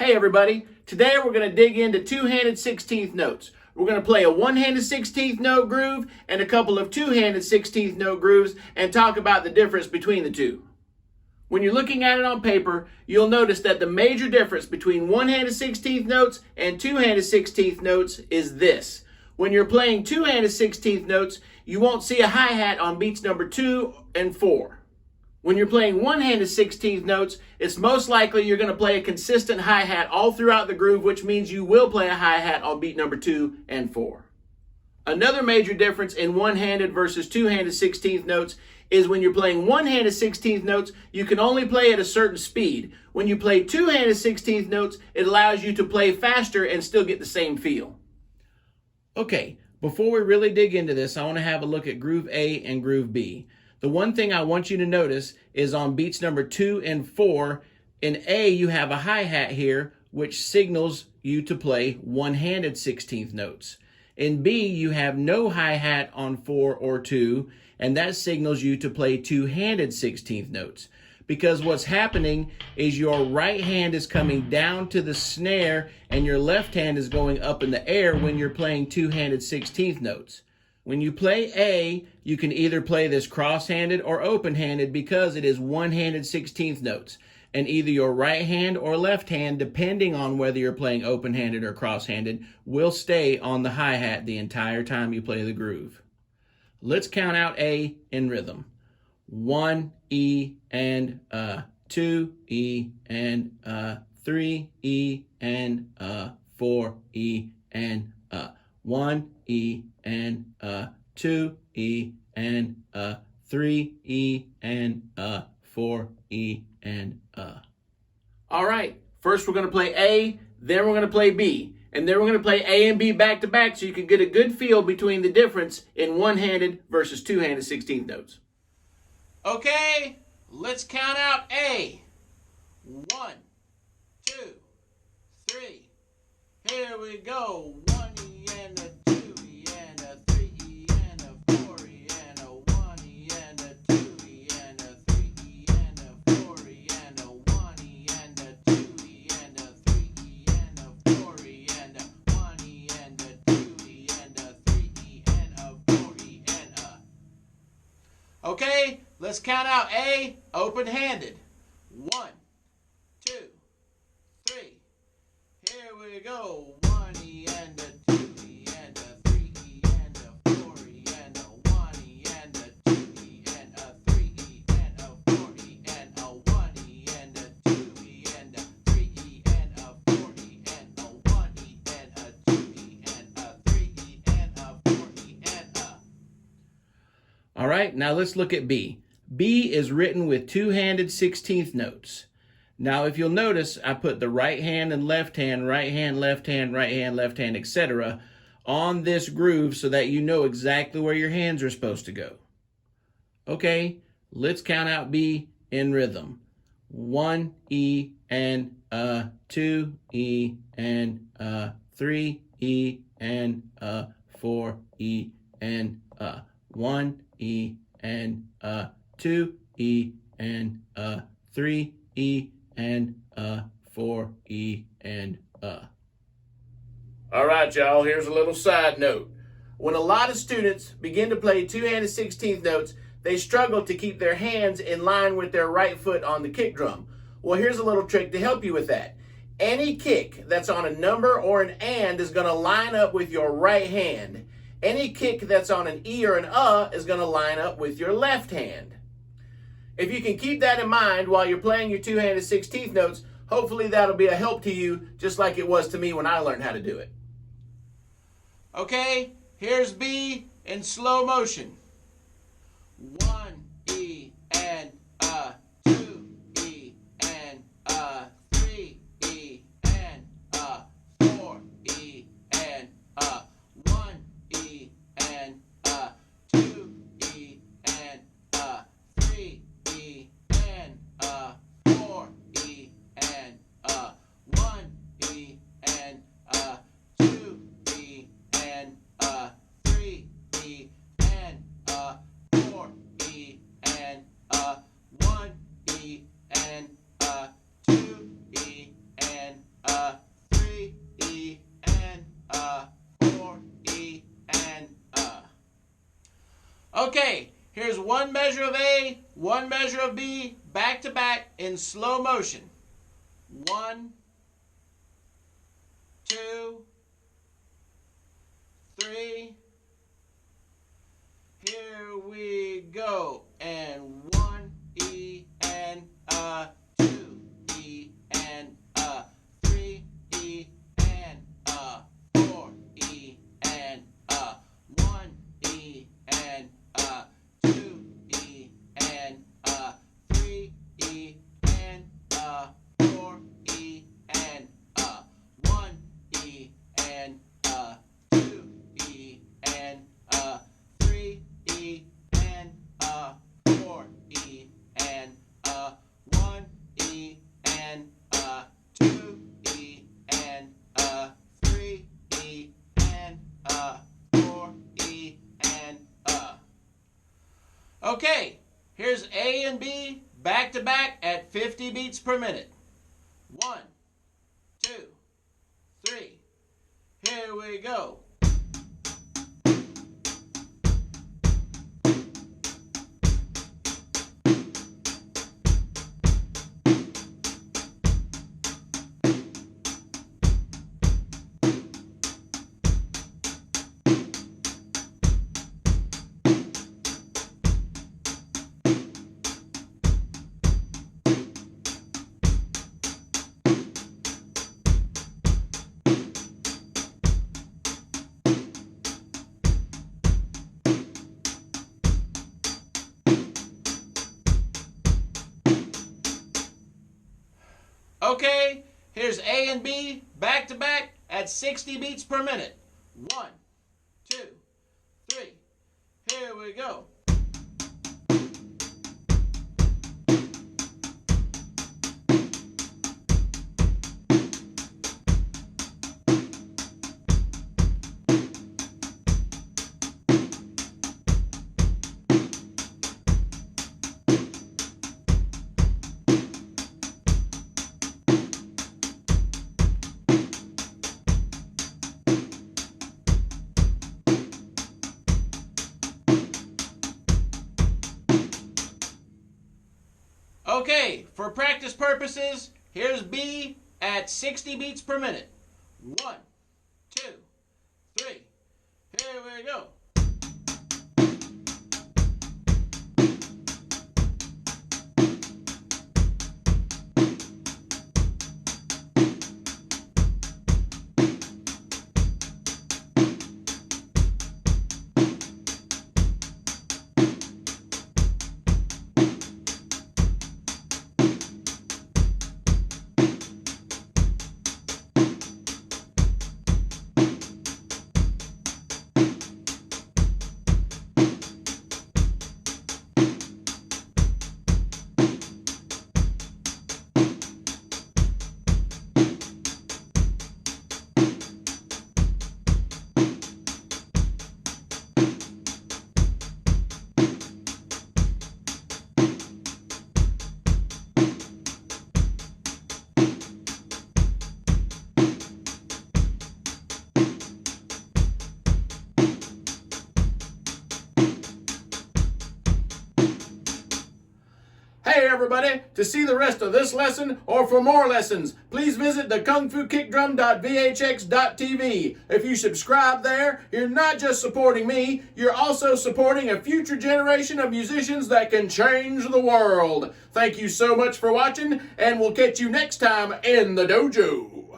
Hey everybody, today we're going to dig into two-handed 16th notes. We're going to play a one-handed 16th note groove and a couple of two-handed 16th note grooves and talk about the difference between the two. When you're looking at it on paper, you'll notice that the major difference between one-handed 16th notes and two-handed 16th notes is this. When you're playing two-handed 16th notes, you won't see a hi-hat on beats number 2 and 4. When you're playing one-handed 16th notes, it's most likely you're going to play a consistent hi-hat all throughout the groove, which means you will play a hi-hat on beat number 2 and 4. Another major difference in one-handed versus two-handed 16th notes is when you're playing one-handed 16th notes, you can only play at a certain speed. When you play two-handed 16th notes, it allows you to play faster and still get the same feel. Okay, before we really dig into this, I want to have a look at groove A and groove B. The one thing I want you to notice is on beats number 2 and 4, in A you have a hi-hat here which signals you to play one-handed 16th notes. In B you have no hi-hat on 4 or 2, and that signals you to play two-handed 16th notes. Because what's happening is your right hand is coming down to the snare and your left hand is going up in the air when you're playing two-handed 16th notes. When you play A, you can either play this cross-handed or open-handed because it is one-handed 16th notes. And either your right hand or left hand, depending on whether you're playing open-handed or cross-handed, will stay on the hi-hat the entire time you play the groove. Let's count out A in rhythm. 1 E and 2 E and 3 E and 4 E and 1 E and 2 E and 3 E and 4 E and All right, first we're going to play A, then we're going to play B, and then we're going to play A and B back to back so you can get a good feel between the difference in one-handed versus two-handed 16th notes. Okay, let's count out A. 1, 2, 3. Here we go. 1 E and a 2 E and a 3 E and a 4 E and a 1 E and a 2 E and a 3 E and a 4 E and a 1 E and a 2 E and a 3 E and a 4 E and a 1 E and a 2 E and a 3 E and a 4 E and a. Okay, let's count out A open-handed. 1, 2, 3. Here we go. 1 E and a 2 E and a 3 E and a 4 E and a 1 E and a 2 E and a 3 E and a 4 E and a 1 E and a 2 E and a 3 E and a 4 E and a 1 E and a 2 E and a 3 E and a 4 E and a. All right, now let's look at B. B is written with two-handed 16th notes. Now, if you'll notice, I put the right hand and left hand, right hand, left hand, right hand, left hand, etc. on this groove so that you know exactly where your hands are supposed to go. Okay, let's count out B in rhythm. 1 E and 2 E and 3 E and 4 E and 1 E and 2 E and 3 E and 4 E and All right, y'all, here's a little side note. When a lot of students begin to play two-handed 16th notes, they struggle to keep their hands in line with their right foot on the kick drum. Well, here's a little trick to help you with that. Any kick that's on a number or an and is going to line up with your right hand. Any kick that's on an E or an is going to line up with your left hand. If you can keep that in mind while you're playing your two-handed 16th notes, hopefully that'll be a help to you just like it was to me when I learned how to do it. Okay, here's B in slow motion. 1 E and 2 E and 3 E and 4 E and 1 E and 2 E and 3 E and 4 E and 1 E and 2 E and 3 E and 4 E Okay, here's one measure of A, one measure of B, back to back in slow motion. 1, 2, 3. Here we go. And 1 E and 2 E and 3 E and 4 E and 1 E and 2 E and 3 E and 4 E and 1 E and 2 E and 3 E and 4 E and 1 E and 2 E and 3 E and 4 E and Okay, here's A and B back to back at 50 beats per minute. 1, 2, 3. Here we go. Okay, here's A and B back to back at 60 beats per minute. 1, 2, 3. Here we go. Okay, for practice purposes, here's B at 60 beats per minute. 1, 2, 3. Here we go. Hey everybody, to see the rest of this lesson or for more lessons, please visit the KungFuKickdrum.vhx.tv. If you subscribe there, you're not just supporting me, you're also supporting a future generation of musicians that can change the world. Thank you so much for watching, and we'll catch you next time in the dojo.